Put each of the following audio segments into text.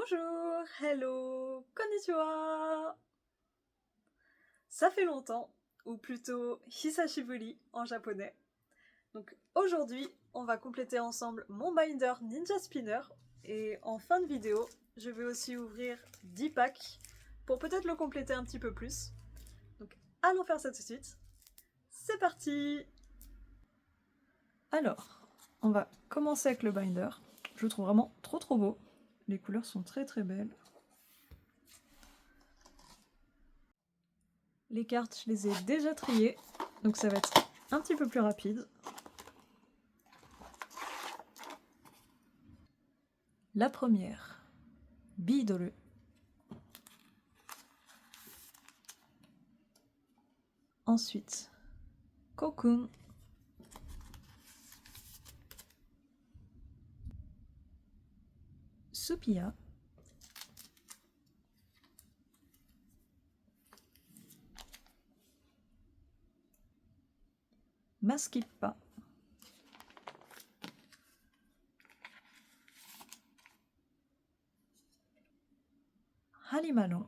Bonjour, hello, konnichiwa. Ça fait longtemps, ou plutôt hisashiburi en japonais. Donc aujourd'hui, on va compléter ensemble mon binder Ninja Spinner. Et en fin de vidéo, je vais aussi ouvrir 10 packs pour peut-être le compléter un petit peu plus. Donc allons faire ça tout de suite. C'est parti! Alors, on va commencer avec le binder. Je le trouve vraiment trop beau. Les couleurs sont très belles. Les cartes, je les ai déjà triées, donc ça va être un petit peu plus rapide. La première, Bidole. Ensuite, Kokun. Supia. Maskippa. Halimalon.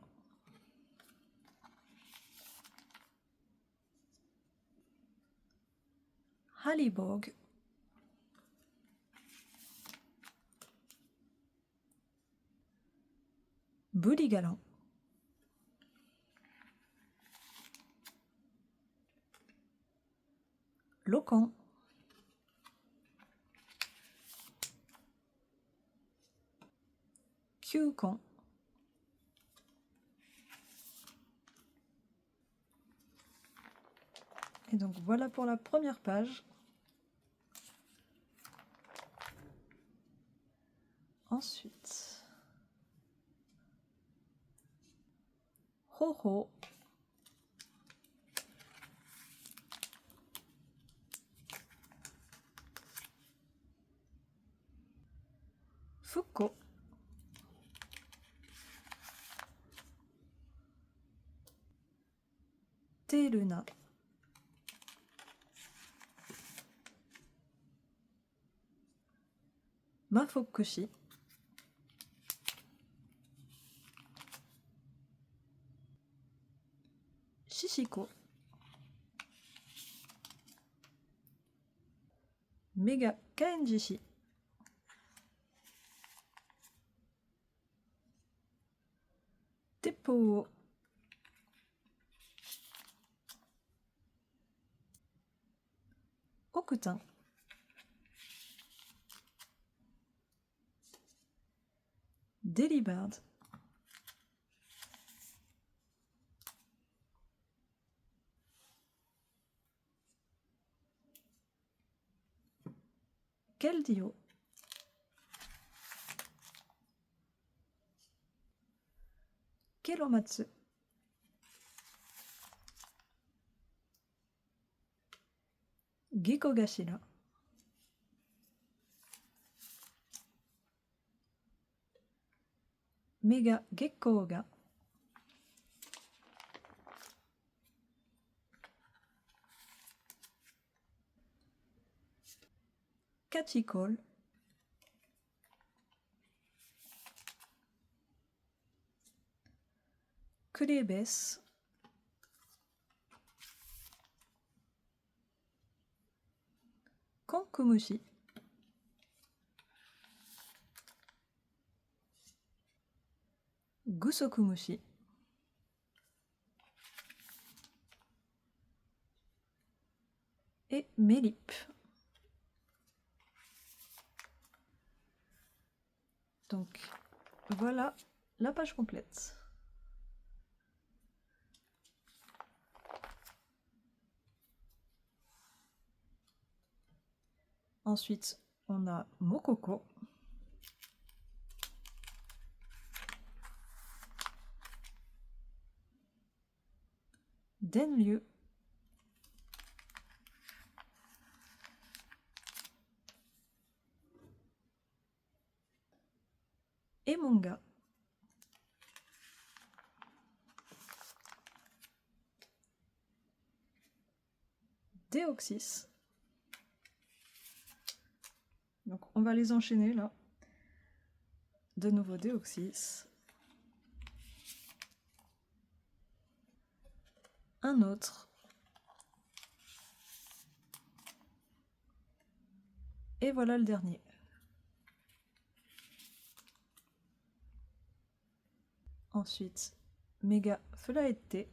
Haliborg. Boudigalan. Locan. Kyukon. Et donc voilà pour la première page. Ensuite, Ho-Ho. Fuko. Teluna. Mafokushi. Shishiko. Mega Kaenjishi. Teppo. Okutin. Delibird. Keldeo. Kelomatsu. Gekogashira. Mega Gekkouga. Kachikol. Kurebes. Konkumushi. Gusokumushi. Et Melip. Donc voilà la page complète. Ensuite, on a Mokoko. Denryu. Emonga. Deoxys. Donc on va les enchaîner là. de nouveau Deoxys. Un autre. Et voilà le dernier. Ensuite, méga Felaete.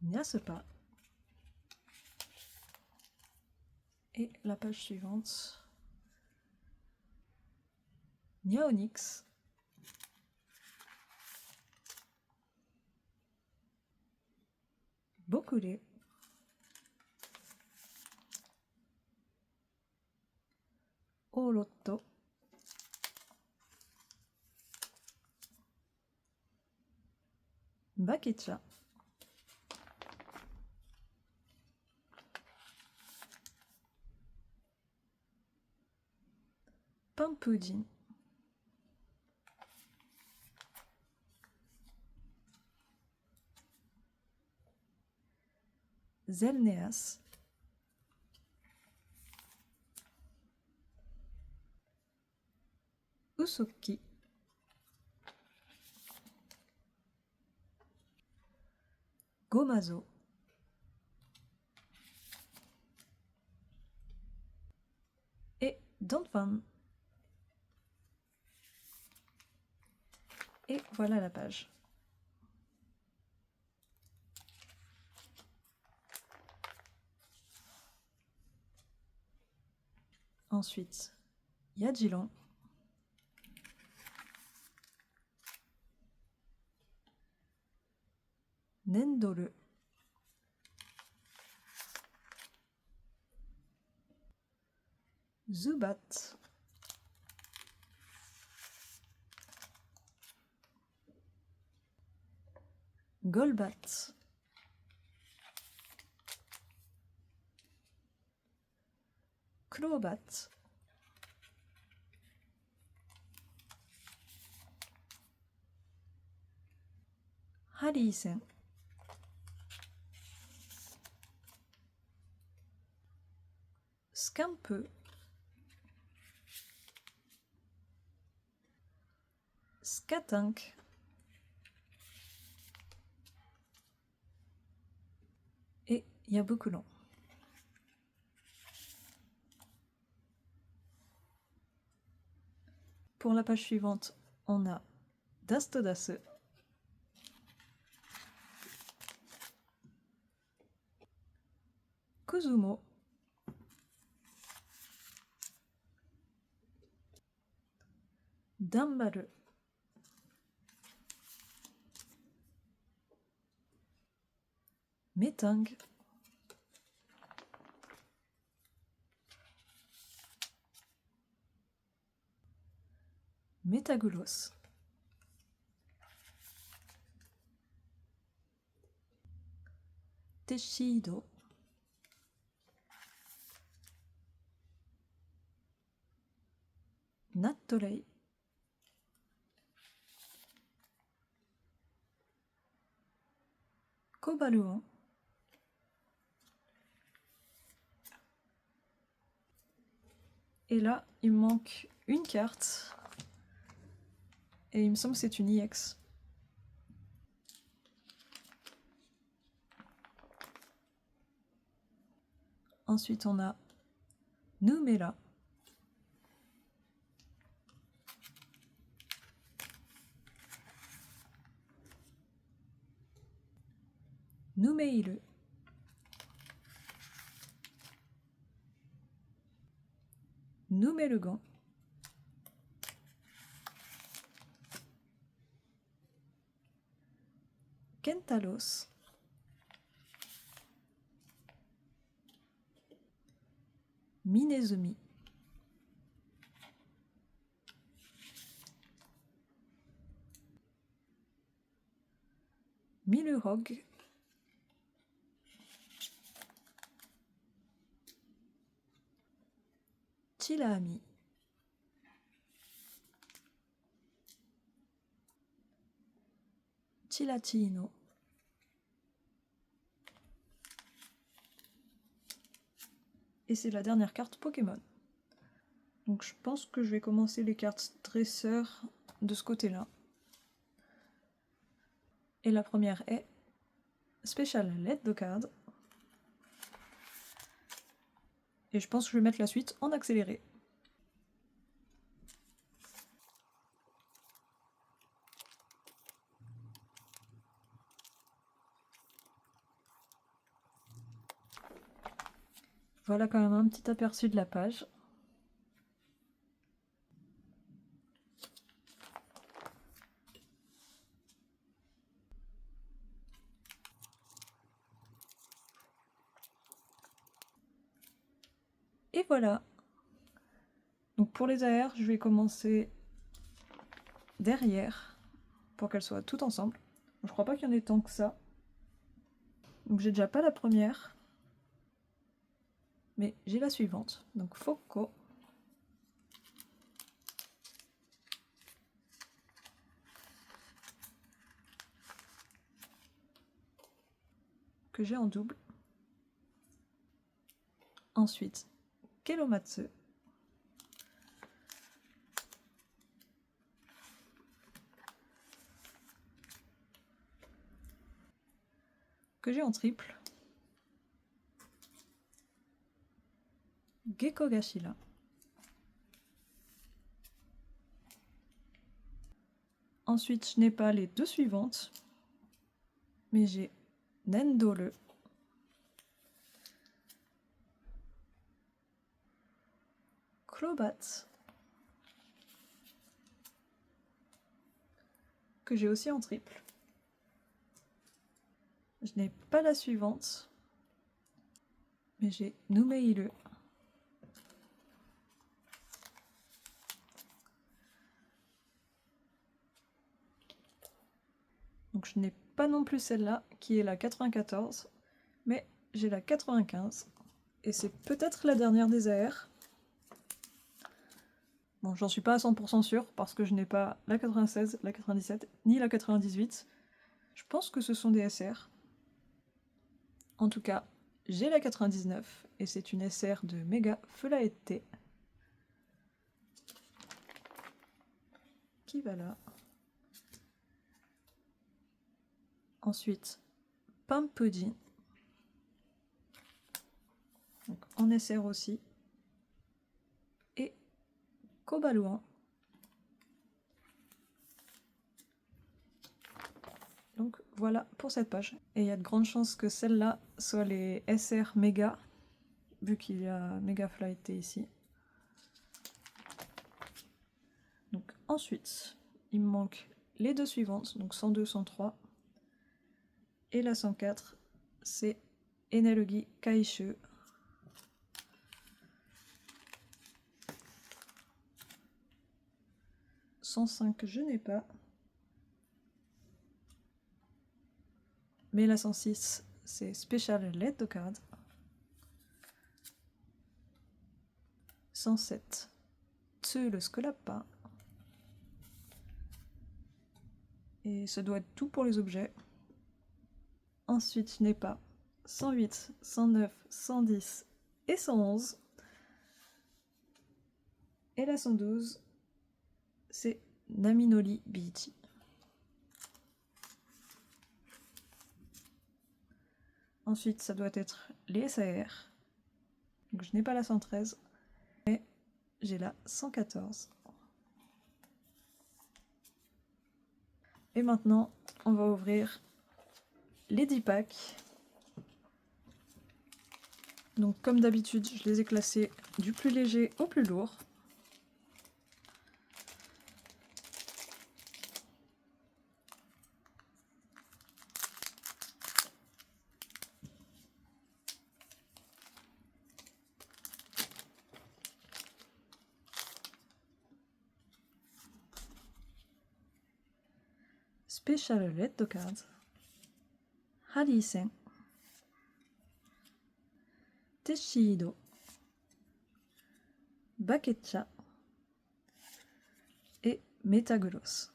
Nyaspa. Et la page suivante. Nyaonyx. Bokule. Olotto. Bakecha. Pampujin. Zelneas. Usoki. Gomazo. Et Donphan. Et voilà la page. Ensuite, Yadjilon. Nendole. Zubat. Golbat. Crobat. Harisen. Scampeux. Skatink. Et Yabukulon. Pour la page suivante, on a Dastodase. Kozumo. Dambaru. Metang. Metagulos. Teshido. Nattolei. Kobaluon. Et là, il me manque une carte. Et il me semble que c'est une IX. Ensuite, on a Numela. Numeilu. Numelugan. Kentalos. Minezumi. Milurog. Chilami. Chilachino. Et c'est la dernière carte Pokémon. Donc je pense que je vais commencer les cartes dresseurs de ce côté-là. Et la première est Special Let the Card. Et je pense que je vais mettre la suite en accéléré. Voilà quand même un petit aperçu de la page. Et voilà. Donc pour les AR, je vais commencer derrière pour qu'elles soient toutes ensemble. Je crois pas qu'il y en ait tant que ça. Donc j'ai déjà pas la première. Mais j'ai la suivante. Donc Foko. Que j'ai en double. Ensuite, Kelomatsu. Que j'ai en triple. Gecko Gashila. Ensuite, je n'ai pas les deux suivantes, mais j'ai Nendole, Clobat, que j'ai aussi en triple. Je n'ai pas la suivante, mais j'ai Numeile. Donc je n'ai pas non plus celle-là, qui est la 94, mais j'ai la 95. Et c'est peut-être la dernière des AR. Bon, j'en suis pas à 100% sûre, parce que je n'ai pas la 96, la 97, ni la 98. Je pense que ce sont des SR. En tout cas, j'ai la 99, et c'est une SR de Mega Felaete. Qui va là. Ensuite, Pampudi. Donc en SR aussi. Et Kobaluan. Donc voilà pour cette page. Et il y a de grandes chances que celle-là soit les SR Mega, vu qu'il y a Mega Flight ici. Donc ensuite, il me manque les deux suivantes, donc 102, 103. Et la 104, c'est Enelogi Kaishu. « 105, je n'ai pas. Mais la 106, c'est Special Let the Card. 107, Tsu le Scolapa. Et ça doit être tout pour les objets. Ensuite, je n'ai pas 108, 109, 110 et 111. Et la 112, c'est Naminoli Biichi. Ensuite, ça doit être les SAR. Donc je n'ai pas la 113, mais j'ai la 114. Et maintenant, on va ouvrir les 10 packs. Donc comme d'habitude, je les ai classés du plus léger au plus lourd. Special Let the Card. Harisen. Teshido. Bakecha. Et Metagross.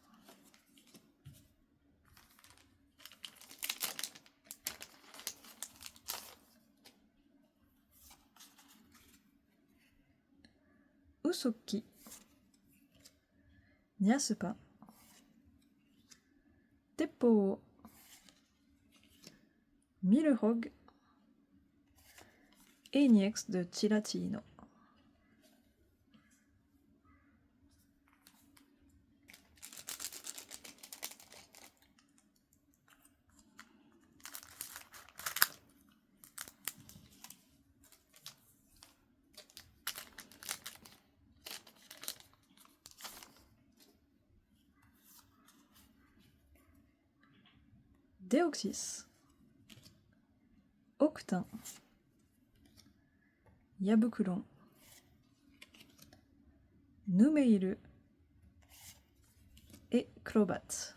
Usoki, Nyasupa, Teppo, Milehog et une EX de Chiratino. Deoxys, Octin, Yabukuron, Numeiru et Crobat.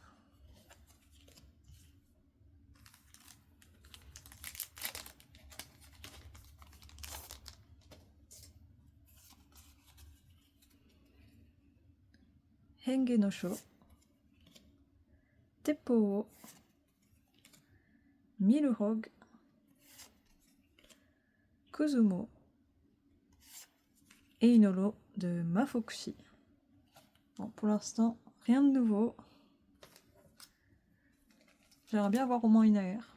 Henge no Sho, Teppo, Milehog, Kozumo et une holo de Mafokushi. Bon, pour l'instant, rien de nouveau. J'aimerais bien avoir au moins une AR.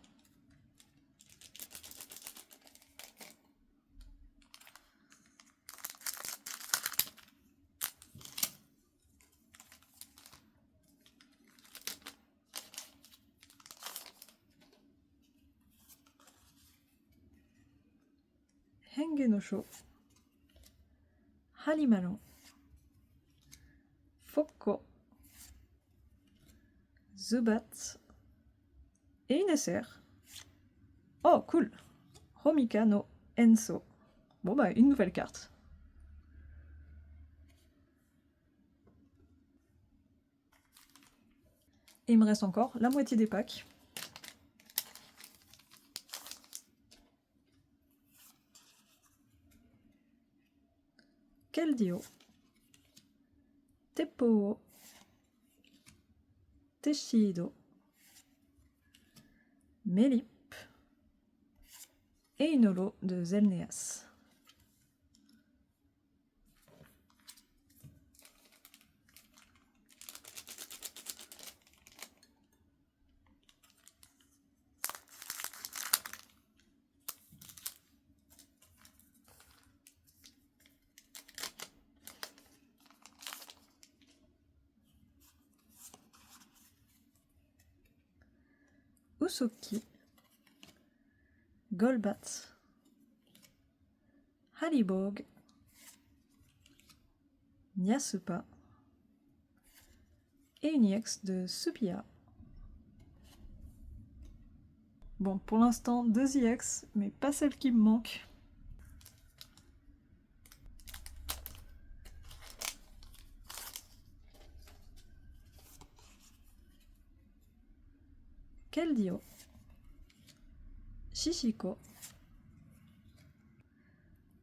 Henge no Sho, Halimaron, Fokko, Zubat et une SR. Oh, cool! Homika no Enso. Bon bah, une nouvelle carte. Et il me reste encore la moitié des packs. Keldeo, Teppo, Teshido, Melip et une holo de Zelneas. Usoki, Golbat, Halibog, Nyasupa et une EX de Supia. Bon, pour l'instant, 2 EX, mais pas celle qui me manque. Keldeo, Shishiko,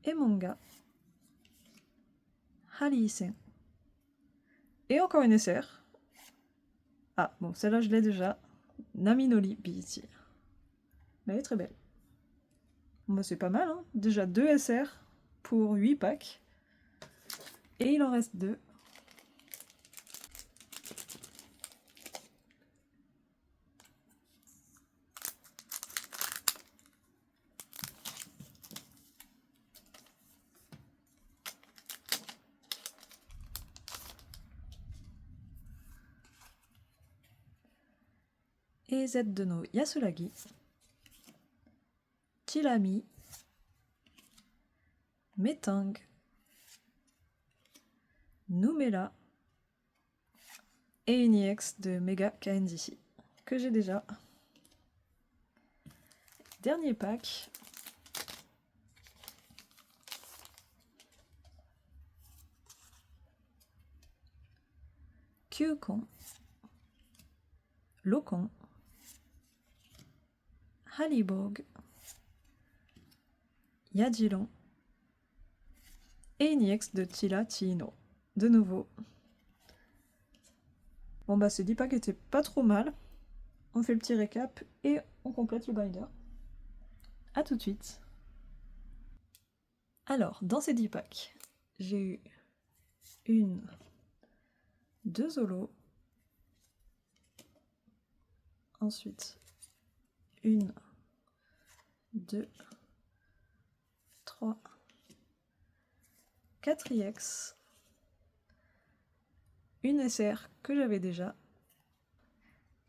Emonga, Halisen. Et encore une SR. Ah, bon, celle-là je l'ai déjà. Naminoli BT. Mais elle est très belle. Bon, bah, c'est pas mal, hein. Déjà 2 SR pour 8 packs. Et il en reste 2. Et Z de nos Yasuragi, Chilami, Metang, Numela et une EX de Mega KNDC que j'ai déjà. Dernier pack. Kyukon, Lokon, Halibog, Yajiron et une EX de Chiratino. De nouveau. Bon bah ces 10 packs étaient pas trop mal. On fait le petit récap et on complète le binder. A tout de suite. Alors, dans ces 10 packs, j'ai eu 1, 2 holos. Ensuite, 1, 2, 3, 4 IX, une SR que j'avais déjà,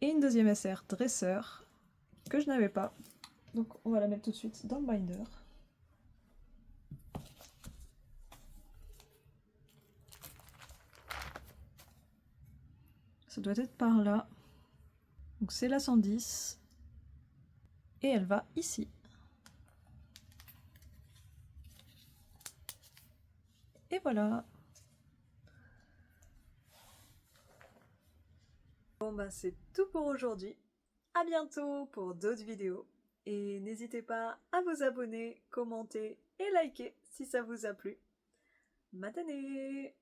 et une deuxième SR dresseur que je n'avais pas. Donc on va la mettre tout de suite dans le binder. Ça doit être par là. Donc c'est la 110. Et elle va ici. Et voilà. Bon bah c'est tout pour aujourd'hui. À bientôt pour d'autres vidéos. Et n'hésitez pas à vous abonner, commenter et liker si ça vous a plu. Matane!